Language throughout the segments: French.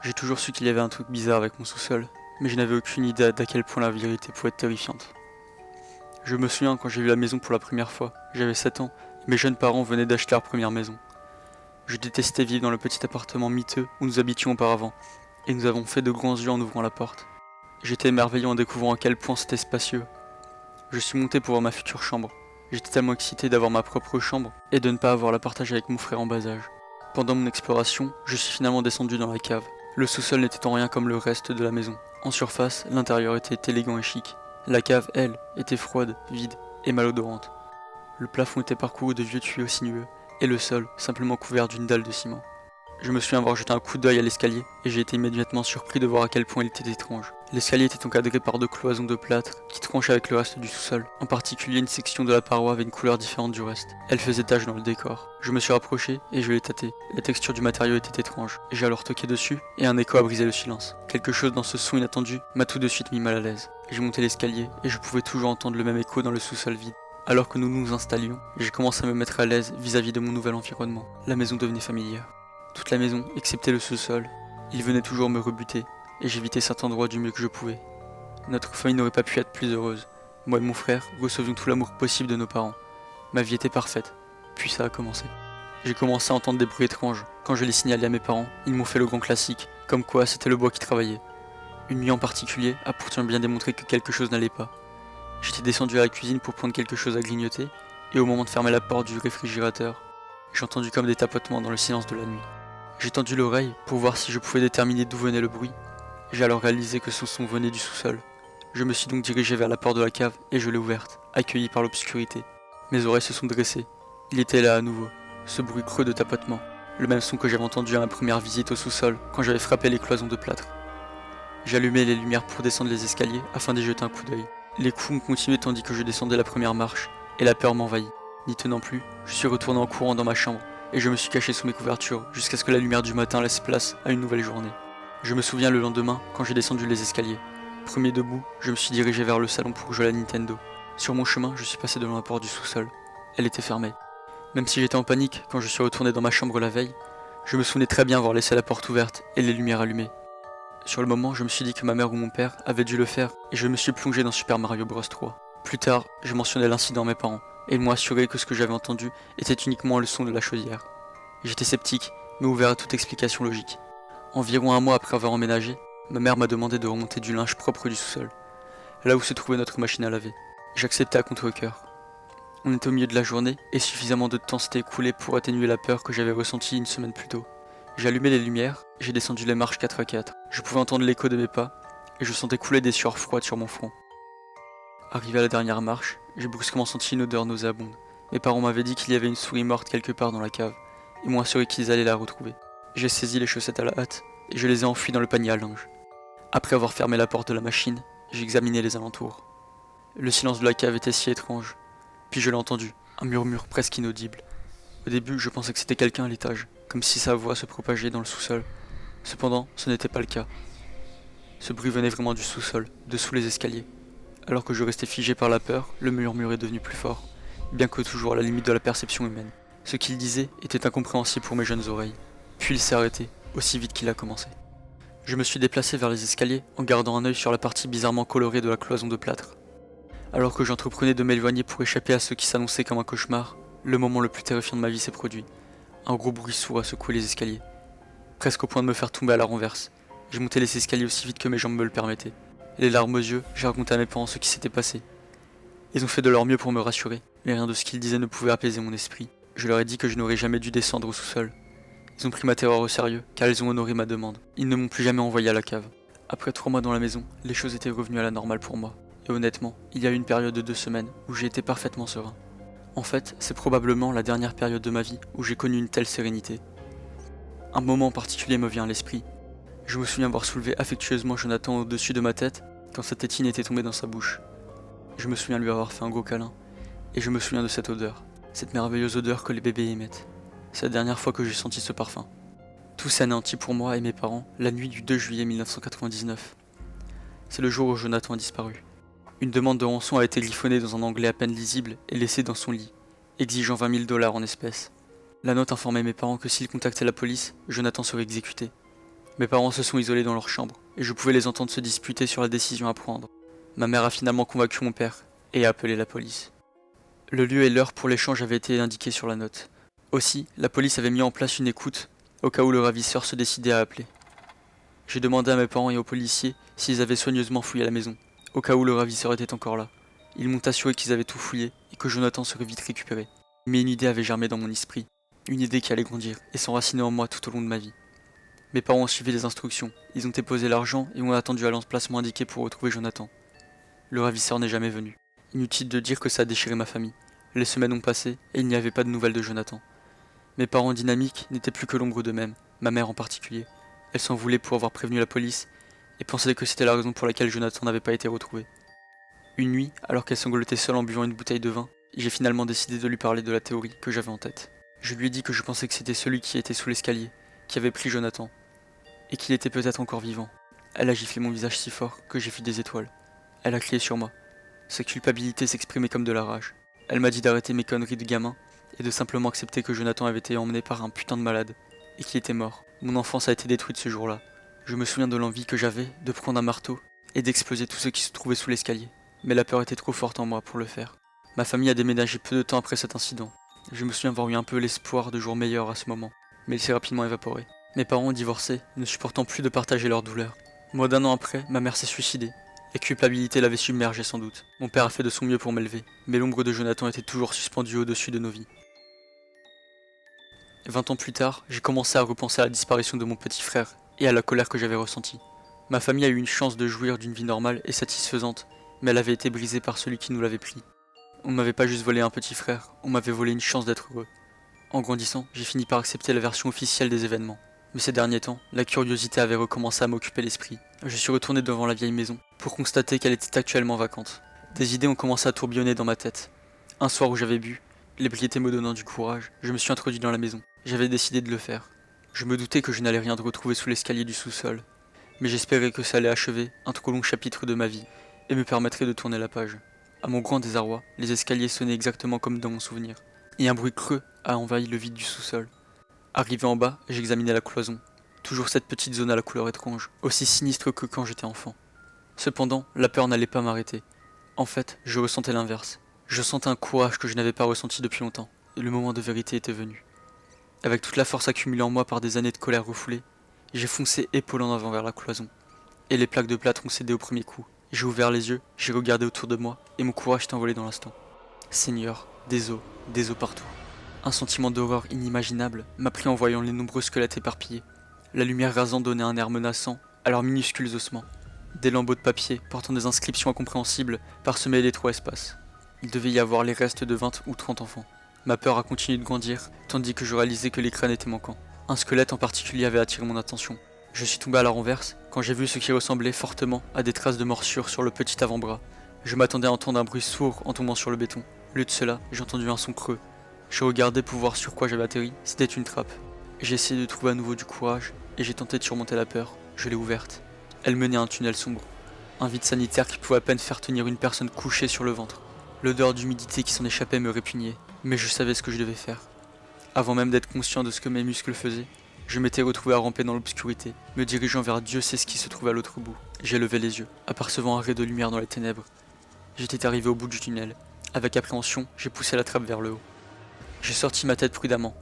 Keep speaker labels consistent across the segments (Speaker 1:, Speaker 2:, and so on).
Speaker 1: J'ai toujours su qu'il y avait un truc bizarre avec mon sous-sol, mais je n'avais aucune idée d'à quel point la vérité pouvait être terrifiante. Je me souviens quand j'ai vu la maison pour la première fois, j'avais 7 ans, et mes jeunes parents venaient d'acheter leur première maison. Je détestais vivre dans le petit appartement miteux où nous habitions auparavant, et nous avons fait de grands yeux en ouvrant la porte. J'étais émerveillé en découvrant à quel point c'était spacieux. Je suis monté pour voir ma future chambre. J'étais tellement excité d'avoir ma propre chambre et de ne pas avoir à la partager avec mon frère en bas âge. Pendant mon exploration, je suis finalement descendu dans la cave. Le sous-sol n'était en rien comme le reste de la maison. En surface, l'intérieur était élégant et chic. La cave, elle, était froide, vide et malodorante. Le plafond était parcouru de vieux tuyaux sinueux, et le sol simplement couvert d'une dalle de ciment. Je me souviens avoir jeté un coup d'œil à l'escalier, et j'ai été immédiatement surpris de voir à quel point il était étrange. L'escalier était encadré par 2 cloisons de plâtre qui tranchaient avec le reste du sous-sol. En particulier, une section de la paroi avait une couleur différente du reste. Elle faisait tache dans le décor. Je me suis rapproché et je l'ai tâté. La texture du matériau était étrange. J'ai alors toqué dessus, et un écho a brisé le silence. Quelque chose dans ce son inattendu m'a tout de suite mis mal à l'aise. J'ai monté l'escalier, et je pouvais toujours entendre le même écho dans le sous-sol vide. Alors que nous nous installions, j'ai commencé à me mettre à l'aise vis-à-vis de mon nouvel environnement. La maison devenait familière. Toute la maison, excepté le sous-sol, il venait toujours me rebuter, et j'évitais cet endroit du mieux que je pouvais. Notre famille n'aurait pas pu être plus heureuse. Moi et mon frère recevions tout l'amour possible de nos parents. Ma vie était parfaite. Puis ça a commencé. J'ai commencé à entendre des bruits étranges. Quand je l'ai signalé à mes parents, ils m'ont fait le grand classique, comme quoi c'était le bois qui travaillait. Une nuit en particulier a pourtant bien démontré que quelque chose n'allait pas. J'étais descendu à la cuisine pour prendre quelque chose à grignoter, et au moment de fermer la porte du réfrigérateur, j'ai entendu comme des tapotements dans le silence de la nuit. J'ai tendu l'oreille pour voir si je pouvais déterminer d'où venait le bruit. J'ai alors réalisé que ce son venait du sous-sol. Je me suis donc dirigé vers la porte de la cave et je l'ai ouverte, accueilli par l'obscurité. Mes oreilles se sont dressées. Il était là à nouveau, ce bruit creux de tapotement, le même son que j'avais entendu à ma première visite au sous-sol quand j'avais frappé les cloisons de plâtre. J'ai allumé les lumières pour descendre les escaliers afin d'y jeter un coup d'œil. Les coups ont continué tandis que je descendais la première marche, et la peur m'envahit. N'y tenant plus, je suis retourné en courant dans ma chambre, et je me suis caché sous mes couvertures jusqu'à ce que la lumière du matin laisse place à une nouvelle journée. Je me souviens le lendemain, quand j'ai descendu les escaliers. Premier debout, je me suis dirigé vers le salon pour jouer à la Nintendo. Sur mon chemin, je suis passé devant la porte du sous-sol. Elle était fermée. Même si j'étais en panique quand je suis retourné dans ma chambre la veille, je me souvenais très bien avoir laissé la porte ouverte et les lumières allumées. Sur le moment, je me suis dit que ma mère ou mon père avaient dû le faire et je me suis plongé dans Super Mario Bros 3. Plus tard, je mentionnais l'incident à mes parents et ils m'ont assuré que ce que j'avais entendu était uniquement le son de la chaudière. J'étais sceptique, mais ouvert à toute explication logique. Environ un mois après avoir emménagé, ma mère m'a demandé de remonter du linge propre du sous-sol, là où se trouvait notre machine à laver. J'acceptais à contre-cœur. On était au milieu de la journée et suffisamment de temps s'était écoulé pour atténuer la peur que j'avais ressentie une semaine plus tôt. J'ai allumé les lumières, j'ai descendu les marches 4 à 4. Je pouvais entendre l'écho de mes pas et je sentais couler des sueurs froides sur mon front. Arrivé à la dernière marche, j'ai brusquement senti une odeur nauséabonde. Mes parents m'avaient dit qu'il y avait une souris morte quelque part dans la cave et m'ont assuré qu'ils allaient la retrouver. J'ai saisi les chaussettes à la hâte et je les ai enfouies dans le panier à linge. Après avoir fermé la porte de la machine, j'ai examiné les alentours. Le silence de la cave était si étrange. Puis je l'ai entendu, un murmure presque inaudible. Au début, je pensais que c'était quelqu'un à l'étage, comme si sa voix se propageait dans le sous-sol. Cependant, ce n'était pas le cas. Ce bruit venait vraiment du sous-sol, dessous les escaliers. Alors que je restais figé par la peur, le murmure est devenu plus fort, bien que toujours à la limite de la perception humaine. Ce qu'il disait était incompréhensible pour mes jeunes oreilles. Puis il s'est arrêté, aussi vite qu'il a commencé. Je me suis déplacé vers les escaliers en gardant un œil sur la partie bizarrement colorée de la cloison de plâtre. Alors que j'entreprenais de m'éloigner pour échapper à ce qui s'annonçait comme un cauchemar, le moment le plus terrifiant de ma vie s'est produit. Un gros bruit sourd a secoué les escaliers, presque au point de me faire tomber à la renverse. J'ai monté les escaliers aussi vite que mes jambes me le permettaient. Les larmes aux yeux, j'ai raconté à mes parents ce qui s'était passé. Ils ont fait de leur mieux pour me rassurer, mais rien de ce qu'ils disaient ne pouvait apaiser mon esprit. Je leur ai dit que je n'aurais jamais dû descendre au sous-sol. Ils ont pris ma terreur au sérieux, car ils ont honoré ma demande. Ils ne m'ont plus jamais envoyé à la cave. Après 3 mois dans la maison, les choses étaient revenues à la normale pour moi. Et honnêtement, il y a eu une période de 2 semaines où j'ai été parfaitement serein. En fait, c'est probablement la dernière période de ma vie où j'ai connu une telle sérénité. Un moment en particulier me vient à l'esprit. Je me souviens avoir soulevé affectueusement Jonathan au-dessus de ma tête quand sa tétine était tombée dans sa bouche. Je me souviens lui avoir fait un gros câlin. Et je me souviens de cette odeur, cette merveilleuse odeur que les bébés émettent. C'est la dernière fois que j'ai senti ce parfum. Tout s'est anéanti pour moi et mes parents la nuit du 2 juillet 1999. C'est le jour où Jonathan a disparu. Une demande de rançon a été griffonnée dans un anglais à peine lisible et laissée dans son lit, exigeant 20 000 dollars en espèces. La note informait mes parents que s'ils contactaient la police, Jonathan serait exécuté. Mes parents se sont isolés dans leur chambre, et je pouvais les entendre se disputer sur la décision à prendre. Ma mère a finalement convaincu mon père, et a appelé la police. Le lieu et l'heure pour l'échange avaient été indiqués sur la note. Aussi, la police avait mis en place une écoute, au cas où le ravisseur se décidait à appeler. J'ai demandé à mes parents et aux policiers s'ils avaient soigneusement fouillé la maison, au cas où le ravisseur était encore là. Ils m'ont assuré qu'ils avaient tout fouillé, et que Jonathan serait vite récupéré. Mais une idée avait germé dans mon esprit, une idée qui allait grandir, et s'enraciner en moi tout au long de ma vie. Mes parents ont suivi les instructions, ils ont déposé l'argent et ont attendu à l'emplacement indiqué pour retrouver Jonathan. Le ravisseur n'est jamais venu. Inutile de dire que ça a déchiré ma famille. Les semaines ont passé et il n'y avait pas de nouvelles de Jonathan. Mes parents dynamiques n'étaient plus que l'ombre d'eux-mêmes, ma mère en particulier. Elle s'en voulait pour avoir prévenu la police et pensait que c'était la raison pour laquelle Jonathan n'avait pas été retrouvé. Une nuit, alors qu'elle sanglotait seule en buvant une bouteille de vin, j'ai finalement décidé de lui parler de la théorie que j'avais en tête. Je lui ai dit que je pensais que c'était celui qui était sous l'escalier, qui avait pris Jonathan, et qu'il était peut-être encore vivant. Elle a giflé mon visage si fort que j'ai vu des étoiles. Elle a crié sur moi. Sa culpabilité s'exprimait comme de la rage. Elle m'a dit d'arrêter mes conneries de gamin et de simplement accepter que Jonathan avait été emmené par un putain de malade et qu'il était mort. Mon enfance a été détruite ce jour-là. Je me souviens de l'envie que j'avais de prendre un marteau et d'exploser tout ce qui se trouvait sous l'escalier. Mais la peur était trop forte en moi pour le faire. Ma famille a déménagé peu de temps après cet incident. Je me souviens avoir eu un peu l'espoir de jours meilleurs à ce moment, mais il s'est rapidement évaporé. Mes parents ont divorcé, ne supportant plus de partager leur douleur. Moins d'un an après, ma mère s'est suicidée. La culpabilité l'avait submergée sans doute. Mon père a fait de son mieux pour m'élever, mais l'ombre de Jonathan était toujours suspendue au-dessus de nos vies. 20 ans plus tard, j'ai commencé à repenser à la disparition de mon petit frère et à la colère que j'avais ressentie. Ma famille a eu une chance de jouir d'une vie normale et satisfaisante, mais elle avait été brisée par celui qui nous l'avait pris. On ne m'avait pas juste volé un petit frère, on m'avait volé une chance d'être heureux. En grandissant, j'ai fini par accepter la version officielle des événements. Mais ces derniers temps, la curiosité avait recommencé à m'occuper l'esprit. Je suis retourné devant la vieille maison pour constater qu'elle était actuellement vacante. Des idées ont commencé à tourbillonner dans ma tête. Un soir où j'avais bu, l'ébriété me donnant du courage, je me suis introduit dans la maison. J'avais décidé de le faire. Je me doutais que je n'allais rien retrouver sous l'escalier du sous-sol, mais j'espérais que ça allait achever un trop long chapitre de ma vie et me permettrait de tourner la page. À mon grand désarroi, les escaliers sonnaient exactement comme dans mon souvenir, et un bruit creux a envahi le vide du sous-sol. Arrivé en bas, j'examinais la cloison. Toujours cette petite zone à la couleur étrange, aussi sinistre que quand j'étais enfant. Cependant, la peur n'allait pas m'arrêter. En fait, je ressentais l'inverse. Je sentais un courage que je n'avais pas ressenti depuis longtemps, et le moment de vérité était venu. Avec toute la force accumulée en moi par des années de colère refoulée, j'ai foncé épaule en avant vers la cloison. Et les plaques de plâtre ont cédé au premier coup. J'ai ouvert les yeux, j'ai regardé autour de moi, et mon courage s'est envolé dans l'instant. Seigneur, des os partout. Un sentiment d'horreur inimaginable m'a pris en voyant les nombreux squelettes éparpillés. La lumière rasante donnait un air menaçant à leurs minuscules ossements. Des lambeaux de papier portant des inscriptions incompréhensibles parsemaient l'étroit espace. Il devait y avoir les restes de 20 ou 30 enfants. Ma peur a continué de grandir, tandis que je réalisais que les crânes étaient manquants. Un squelette en particulier avait attiré mon attention. Je suis tombé à la renverse quand j'ai vu ce qui ressemblait fortement à des traces de morsure sur le petit avant-bras. Je m'attendais à entendre un bruit sourd en tombant sur le béton. Au lieu de cela, j'ai entendu un son creux. Je regardais pour voir sur quoi j'avais atterri, c'était une trappe. J'ai essayé de trouver à nouveau du courage, et j'ai tenté de surmonter la peur. Je l'ai ouverte. Elle menait à un tunnel sombre. Un vide sanitaire qui pouvait à peine faire tenir une personne couchée sur le ventre. L'odeur d'humidité qui s'en échappait me répugnait, mais je savais ce que je devais faire. Avant même d'être conscient de ce que mes muscles faisaient, je m'étais retrouvé à ramper dans l'obscurité, me dirigeant vers Dieu sait ce qui se trouvait à l'autre bout. J'ai levé les yeux, apercevant un ray de lumière dans les ténèbres. J'étais arrivé au bout du tunnel. Avec appréhension, j'ai poussé la trappe vers le haut. J'ai sorti ma tête prudemment.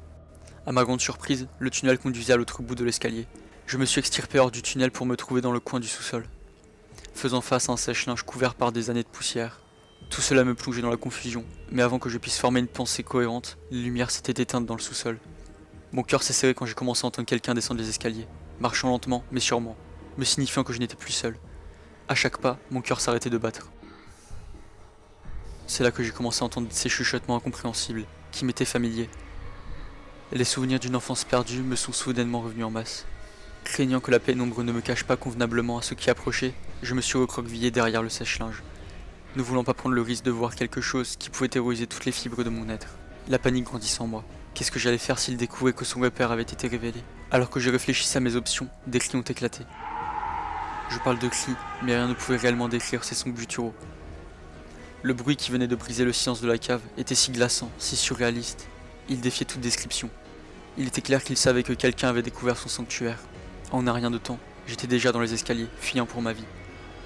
Speaker 1: À ma grande surprise, le tunnel conduisait à l'autre bout de l'escalier. Je me suis extirpé hors du tunnel pour me trouver dans le coin du sous-sol, faisant face à un sèche-linge couvert par des années de poussière. Tout cela me plongeait dans la confusion, mais avant que je puisse former une pensée cohérente, les lumières s'étaient éteintes dans le sous-sol. Mon cœur s'est serré quand j'ai commencé à entendre quelqu'un descendre les escaliers, marchant lentement mais sûrement, me signifiant que je n'étais plus seul. À chaque pas, mon cœur s'arrêtait de battre. C'est là que j'ai commencé à entendre ces chuchotements incompréhensibles, qui m'étaient familiers. Les souvenirs d'une enfance perdue me sont soudainement revenus en masse. Craignant que la pénombre ne me cache pas convenablement à ce qui approchait, je me suis recroquevillé derrière le sèche-linge, ne voulant pas prendre le risque de voir quelque chose qui pouvait terroriser toutes les fibres de mon être. La panique grandissait en moi. Qu'est-ce que j'allais faire s'il découvrait que son repère avait été révélé? Alors que je réfléchissais à mes options, des cris ont éclaté. Je parle de cris, mais rien ne pouvait réellement décrire ces sons gutturaux. Le bruit qui venait de briser le silence de la cave était si glaçant, si surréaliste. Il défiait toute description. Il était clair qu'il savait que quelqu'un avait découvert son sanctuaire. En un rien de temps, j'étais déjà dans les escaliers, fuyant pour ma vie.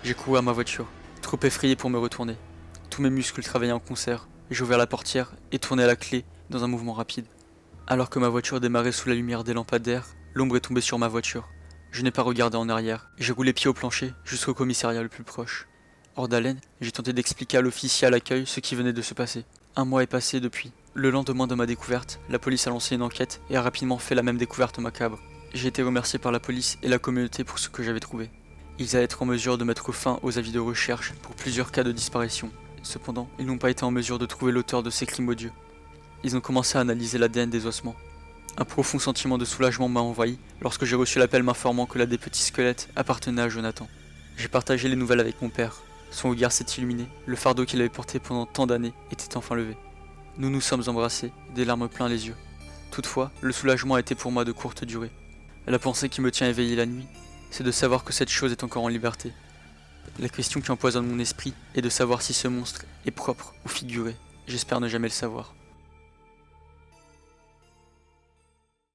Speaker 1: J'ai couru à ma voiture, trop effrayé pour me retourner. Tous mes muscles travaillaient en concert. J'ai ouvert la portière et tourné à la clé dans un mouvement rapide. Alors que ma voiture démarrait sous la lumière des lampadaires, l'ombre est tombée sur ma voiture. Je n'ai pas regardé en arrière. J'ai roulé pied au plancher jusqu'au commissariat le plus proche. Hors d'haleine, j'ai tenté d'expliquer à l'officier à l'accueil ce qui venait de se passer. Un mois est passé depuis. Le lendemain de ma découverte, la police a lancé une enquête et a rapidement fait la même découverte macabre. J'ai été remercié par la police et la communauté pour ce que j'avais trouvé. Ils allaient être en mesure de mettre fin aux avis de recherche pour plusieurs cas de disparition. Cependant, ils n'ont pas été en mesure de trouver l'auteur de ces crimes odieux. Ils ont commencé à analyser l'ADN des ossements. Un profond sentiment de soulagement m'a envahi lorsque j'ai reçu l'appel m'informant que l'un des petits squelettes appartenait à Jonathan. J'ai partagé les nouvelles avec mon père. Son regard s'est illuminé, le fardeau qu'il avait porté pendant tant d'années était enfin levé. Nous nous sommes embrassés, des larmes plein les yeux. Toutefois, le soulagement a été pour moi de courte durée. La pensée qui me tient éveillé la nuit, c'est de savoir que cette chose est encore en liberté. La question qui empoisonne mon esprit est de savoir si ce monstre est propre ou figuré. J'espère ne jamais le savoir.